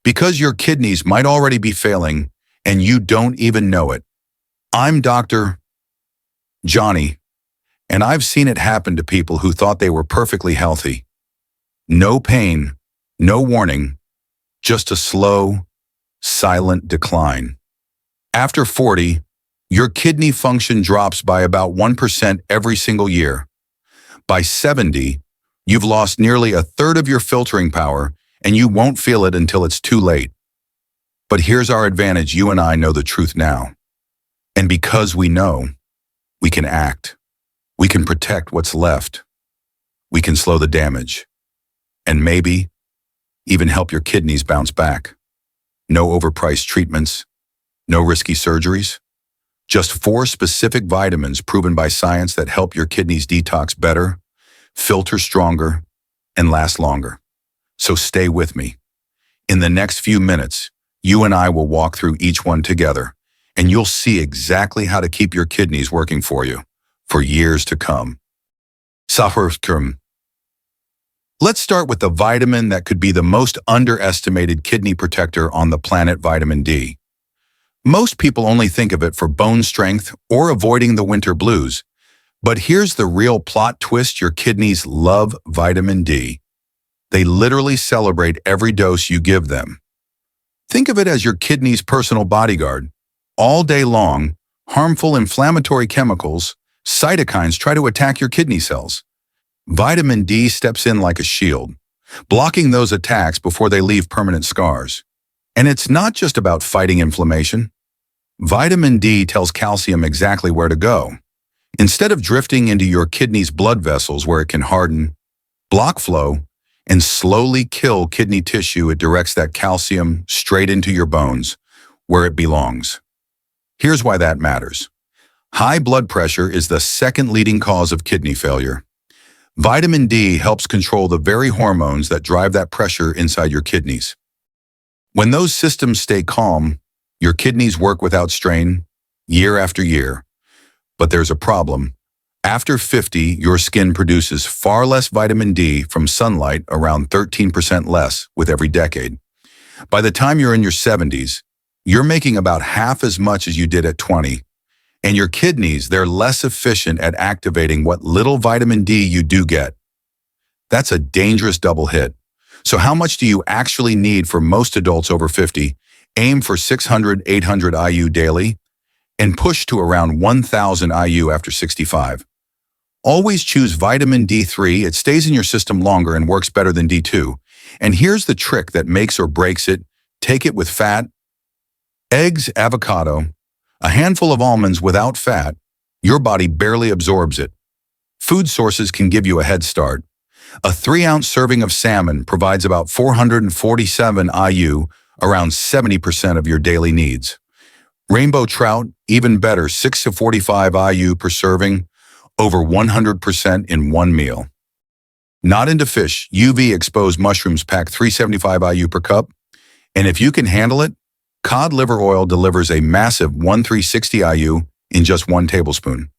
because your kidneys might already be failing and you don't even know it. I'm Dr. Johnny, and I've seen it happen to people who thought they were perfectly healthy. No pain, no warning, just a slow, silent decline. After 40, your kidney function drops by about 1% every single year. By 70, you've lost nearly a third of your filtering power, and you won't feel it until it's too late. But here's our advantage: you and I know the truth now. And because we know, we can act. We can protect what's left. We can slow the damage. And maybe even help your kidneys bounce back. No overpriced treatments, no risky surgeries. Just 4 specific vitamins proven by science that help your kidneys detox better, filter stronger, and last longer. So stay with me. In the next few minutes, you and I will walk through each one together, and you'll see exactly how to keep your kidneys working for you for years to come. Let's start with the vitamin that could be the most underestimated kidney protector on the planet: vitamin D. Most people only think of it for bone strength or avoiding the winter blues. But here's the real plot twist: your kidneys love vitamin D. They literally celebrate every dose you give them. Think of it as your kidney's personal bodyguard. All day long, harmful inflammatory chemicals, cytokines, try to attack your kidney cells. Vitamin D steps in like a shield, blocking those attacks before they leave permanent scars. And it's not just about fighting inflammation. Vitamin D tells calcium exactly where to go. Instead of drifting into your kidney's blood vessels where it can harden, block flow, and slowly kill kidney tissue, it directs that calcium straight into your bones, where it belongs. Here's why that matters. High blood pressure is the second leading cause of kidney failure. Vitamin D helps control the very hormones that drive that pressure inside your kidneys. When those systems stay calm, your kidneys work without strain, year after year. But there's a problem. After 50, your skin produces far less vitamin D from sunlight, around 13% less with every decade. By the time you're in your 70s, you're making about half as much as you did at 20. And your kidneys, they're less efficient at activating what little vitamin D you do get. That's a dangerous double hit. So how much do you actually need for most adults over 50? Aim for 600-800 IU daily and push to around 1,000 IU after 65. Always choose vitamin D3. It stays in your system longer and works better than D2. And here's the trick that makes or breaks it. Take it with fat: eggs, avocado, a handful of almonds. Without fat, your body barely absorbs it. Food sources can give you a head start. A 3-ounce serving of salmon provides about 447 IU, around 70% of your daily needs. Rainbow trout, even better, 6 to 45 IU per serving, over 100% in one meal. Not into fish, UV-exposed mushrooms pack 375 IU per cup. And if you can handle it, cod liver oil delivers a massive 1360 IU in just 1 tablespoon.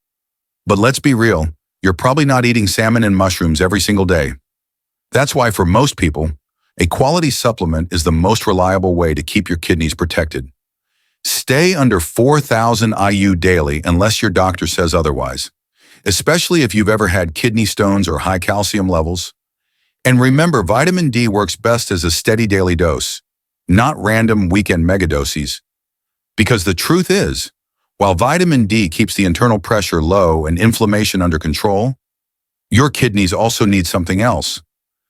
But let's be real, you're probably not eating salmon and mushrooms every single day. That's why for most people, a quality supplement is the most reliable way to keep your kidneys protected. Stay under 4,000 IU daily unless your doctor says otherwise, especially if you've ever had kidney stones or high calcium levels. And remember, vitamin D works best as a steady daily dose, not random weekend megadoses. Because the truth is, while vitamin D keeps the internal pressure low and inflammation under control, your kidneys also need something else,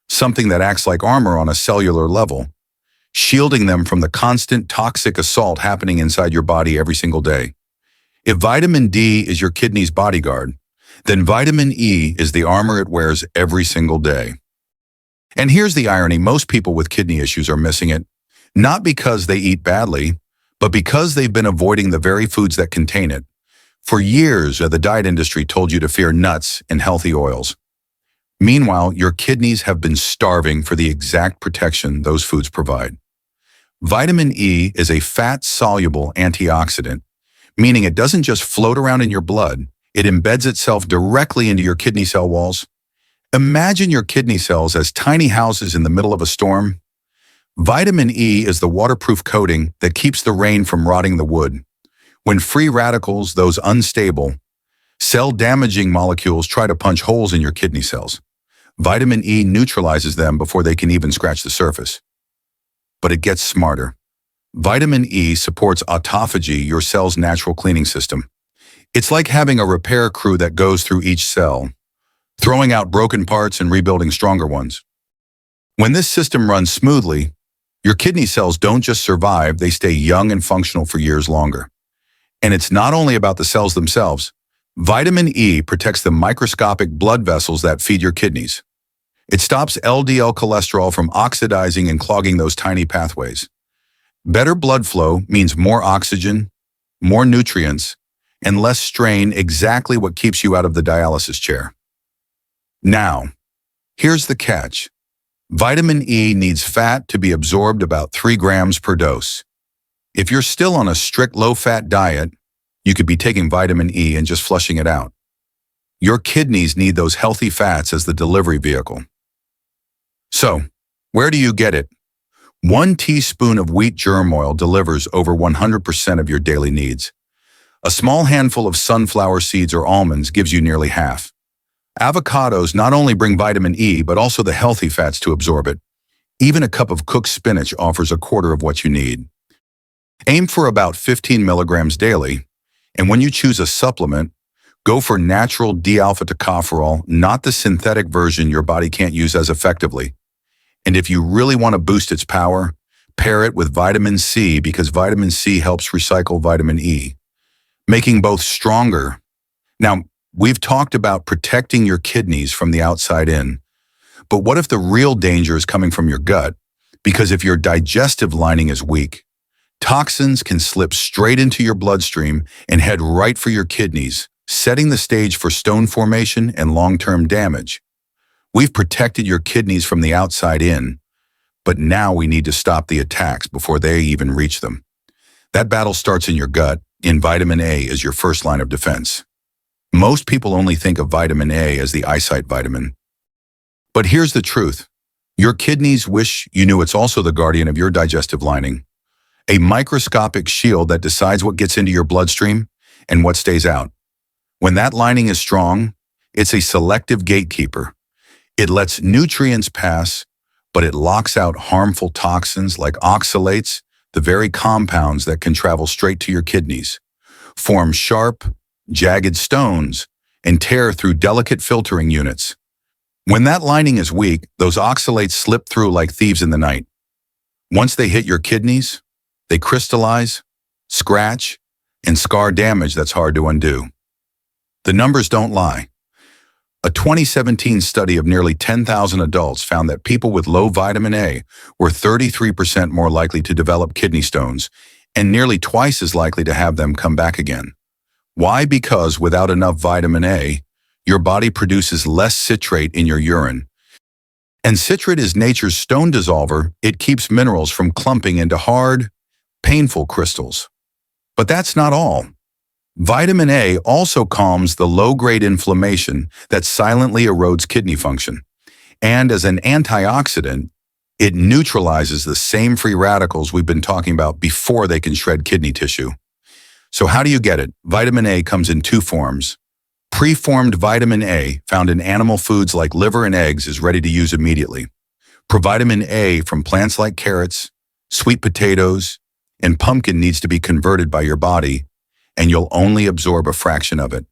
something that acts like armor on a cellular level, shielding them from the constant toxic assault happening inside your body every single day. If vitamin D is your kidney's bodyguard, then vitamin E is the armor it wears every single day. And here's the irony: most people with kidney issues are missing it, not because they eat badly, but because they've been avoiding the very foods that contain it. For years, the diet industry told you to fear nuts and healthy oils. Meanwhile, your kidneys have been starving for the exact protection those foods provide. Vitamin E is a fat-soluble antioxidant, meaning it doesn't just float around in your blood, it embeds itself directly into your kidney cell walls. Imagine your kidney cells as tiny houses in the middle of a storm. Vitamin E is the waterproof coating that keeps the rain from rotting the wood. When free radicals, those unstable, cell-damaging molecules try to punch holes in your kidney cells, vitamin E neutralizes them before they can even scratch the surface. But it gets smarter. Vitamin E supports autophagy, your cell's natural cleaning system. It's like having a repair crew that goes through each cell, throwing out broken parts and rebuilding stronger ones. When this system runs smoothly, your kidney cells don't just survive, they stay young and functional for years longer. And it's not only about the cells themselves. Vitamin E protects the microscopic blood vessels that feed your kidneys. It stops LDL cholesterol from oxidizing and clogging those tiny pathways. Better blood flow means more oxygen, more nutrients, and less strain, exactly what keeps you out of the dialysis chair. Now, here's the catch. Vitamin E needs fat to be absorbed about 3 grams per dose. If you're still on a strict low-fat diet, you could be taking vitamin E and just flushing it out. Your kidneys need those healthy fats as the delivery vehicle. So, where do you get it? 1 teaspoon of wheat germ oil delivers over 100% of your daily needs. A small handful of sunflower seeds or almonds gives you nearly half. Avocados not only bring vitamin E, but also the healthy fats to absorb it. Even a cup of cooked spinach offers a quarter of what you need. Aim for about 15 milligrams daily, and when you choose a supplement, go for natural D-alpha tocopherol, not the synthetic version your body can't use as effectively. And if you really want to boost its power, pair it with vitamin C, because vitamin C helps recycle vitamin E, making both stronger. Now, we've talked about protecting your kidneys from the outside in, but what if the real danger is coming from your gut? Because if your digestive lining is weak, toxins can slip straight into your bloodstream and head right for your kidneys, setting the stage for stone formation and long-term damage. We've protected your kidneys from the outside in, but now we need to stop the attacks before they even reach them. That battle starts in your gut, and vitamin A is your first line of defense. Most people only think of vitamin A as the eyesight vitamin. But here's the truth. Your kidneys wish you knew it's also the guardian of your digestive lining, a microscopic shield that decides what gets into your bloodstream and what stays out. When that lining is strong, it's a selective gatekeeper. It lets nutrients pass, but it locks out harmful toxins like oxalates, the very compounds that can travel straight to your kidneys, form sharp, jagged stones, and tear through delicate filtering units. When that lining is weak, those oxalates slip through like thieves in the night. Once they hit your kidneys, they crystallize, scratch, and scar damage that's hard to undo. The numbers don't lie. A 2017 study of nearly 10,000 adults found that people with low vitamin A were 33% more likely to develop kidney stones and nearly twice as likely to have them come back again. Why? Because without enough vitamin A, your body produces less citrate in your urine. And citrate is nature's stone dissolver. It keeps minerals from clumping into hard, painful crystals. But that's not all. Vitamin A also calms the low-grade inflammation that silently erodes kidney function. And as an antioxidant, it neutralizes the same free radicals we've been talking about before they can shred kidney tissue. So how do you get it? Vitamin A comes in 2 forms. Preformed vitamin A, found in animal foods like liver and eggs, is ready to use immediately. Provitamin A from plants like carrots, sweet potatoes, and pumpkin needs to be converted by your body, and you'll only absorb a fraction of it.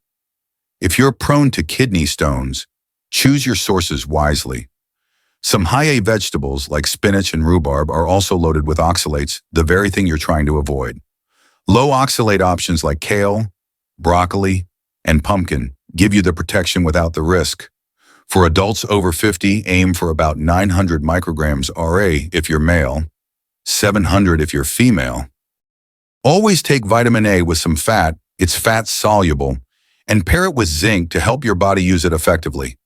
If you're prone to kidney stones, choose your sources wisely. Some high-A vegetables like spinach and rhubarb are also loaded with oxalates, the very thing you're trying to avoid. Low oxalate options like kale, broccoli, and pumpkin give you the protection without the risk. For adults over 50, aim for about 900 micrograms RA if you're male, 700 if you're female. Always take vitamin A with some fat, it's fat-soluble, and pair it with zinc to help your body use it effectively.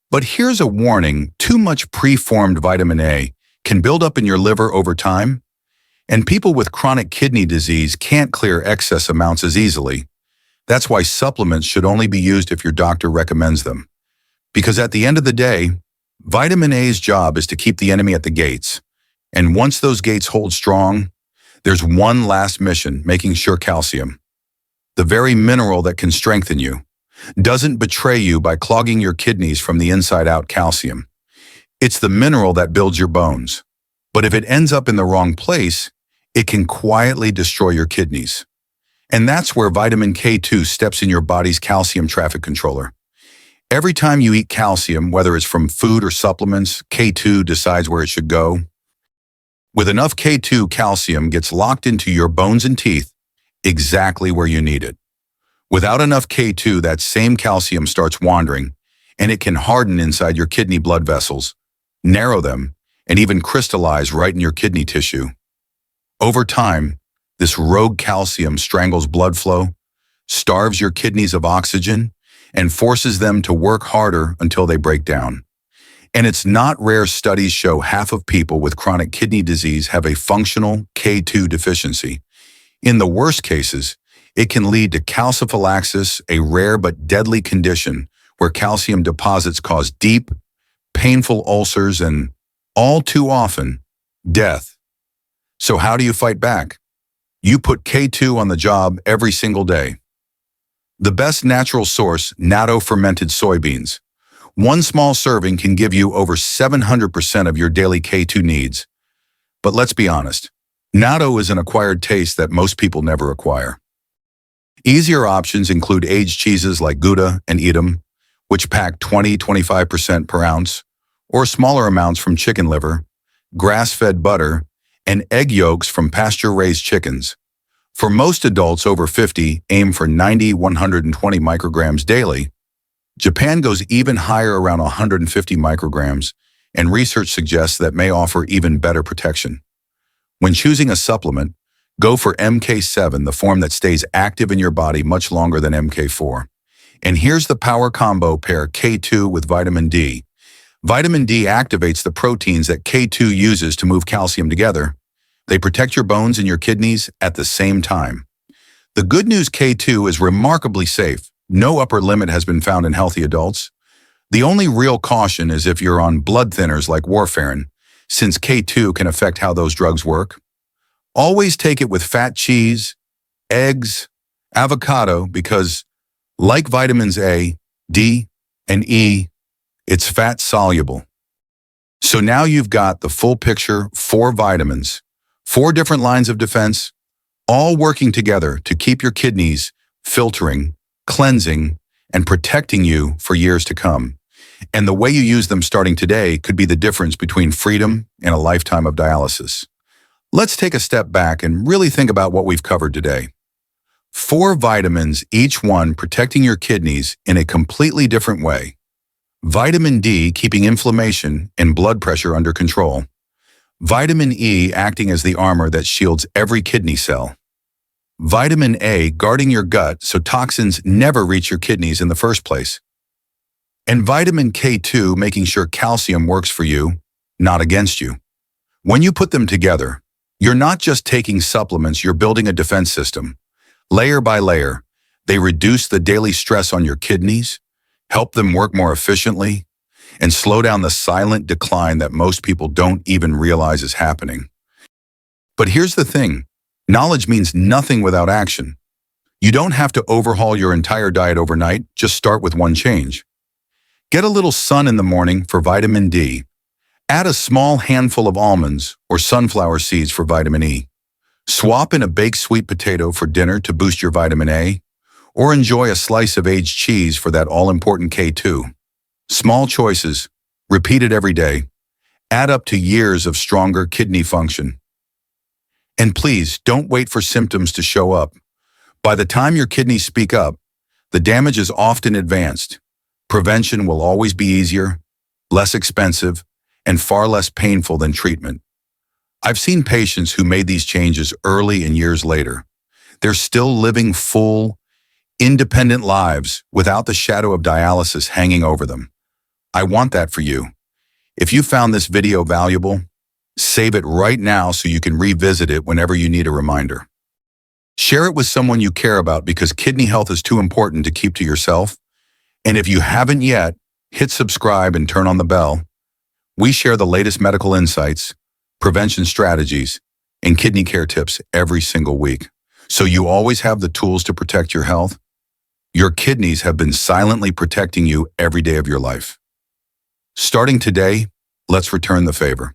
But here's a warning: too much preformed vitamin A can build up in your liver over time, and people with chronic kidney disease can't clear excess amounts as easily. That's why supplements should only be used if your doctor recommends them. Because at the end of the day, vitamin A's job is to keep the enemy at the gates, And once those gates hold strong, there's one last mission, making sure calcium, the very mineral that can strengthen you, doesn't betray you by clogging your kidneys from the inside out. Calcium. It's the mineral that builds your bones. But if it ends up in the wrong place, it can quietly destroy your kidneys. And that's where vitamin K2 steps in, your body's calcium traffic controller. Every time you eat calcium, whether it's from food or supplements, K2 decides where it should go. With enough K2, calcium gets locked into your bones and teeth, exactly where you need it. Without enough K2, that same calcium starts wandering, and it can harden inside your kidney blood vessels, narrow them, and even crystallize right in your kidney tissue. Over time, this rogue calcium strangles blood flow, starves your kidneys of oxygen, and forces them to work harder until they break down. And it's not rare. Studies show half of people with chronic kidney disease have a functional K2 deficiency. In the worst cases, it can lead to calciphylaxis, a rare but deadly condition where calcium deposits cause deep, painful ulcers and, all too often, death. So how do you fight back? You put K2 on the job every single day. The best natural source, natto fermented soybeans. One small serving can give you over 700% of your daily K2 needs. But let's be honest, natto is an acquired taste that most people never acquire. Easier options include aged cheeses like Gouda and Edam, which pack 20–25% per ounce, or smaller amounts from chicken liver, grass-fed butter, and egg yolks from pasture-raised chickens. For most adults over 50, aim for 90–120 micrograms daily. Japan goes even higher, around 150 micrograms, and research suggests that may offer even better protection. When choosing a supplement, go for MK7, the form that stays active in your body much longer than MK4. And here's the power combo: pair K2 with vitamin D. Vitamin D activates the proteins that K2 uses to move calcium together. They protect your bones and your kidneys at the same time. The good news: K2 is remarkably safe. No upper limit has been found in healthy adults. The only real caution is if you're on blood thinners like warfarin, since K2 can affect how those drugs work. Always take it with fat cheese, eggs, avocado, because, like vitamins A, D, and E, it's fat soluble. So now you've got the full picture: 4 vitamins, 4 different lines of defense, all working together to keep your kidneys filtering, cleansing, and protecting you for years to come. And the way you use them starting today could be the difference between freedom and a lifetime of dialysis. Let's take a step back and really think about what we've covered today. 4 vitamins, each one protecting your kidneys in a completely different way. Vitamin D keeping inflammation and blood pressure under control. Vitamin E acting as the armor that shields every kidney cell. Vitamin A guarding your gut so toxins never reach your kidneys in the first place. And vitamin K2 making sure calcium works for you, not against you. When you put them together, you're not just taking supplements, you're building a defense system. Layer by layer, they reduce the daily stress on your kidneys, help them work more efficiently, and slow down the silent decline that most people don't even realize is happening. But here's the thing: knowledge means nothing without action. You don't have to overhaul your entire diet overnight, just start with one change. Get a little sun in the morning for vitamin D. Add a small handful of almonds or sunflower seeds for vitamin E. Swap in a baked sweet potato for dinner to boost your vitamin A, or enjoy a slice of aged cheese for that all-important K2. Small choices, repeated every day, add up to years of stronger kidney function. And please, don't wait for symptoms to show up. By the time your kidneys speak up, the damage is often advanced. Prevention will always be easier, less expensive, and far less painful than treatment. I've seen patients who made these changes early and years later. They're still living full, independent lives without the shadow of dialysis hanging over them. I want that for you. If you found this video valuable, save it right now so you can revisit it whenever you need a reminder. Share it with someone you care about, because kidney health is too important to keep to yourself. And if you haven't yet, hit subscribe and turn on the bell. We share the latest medical insights, prevention strategies, and kidney care tips every single week. So you always have the tools to protect your health. Your kidneys have been silently protecting you every day of your life. Starting today, let's return the favor.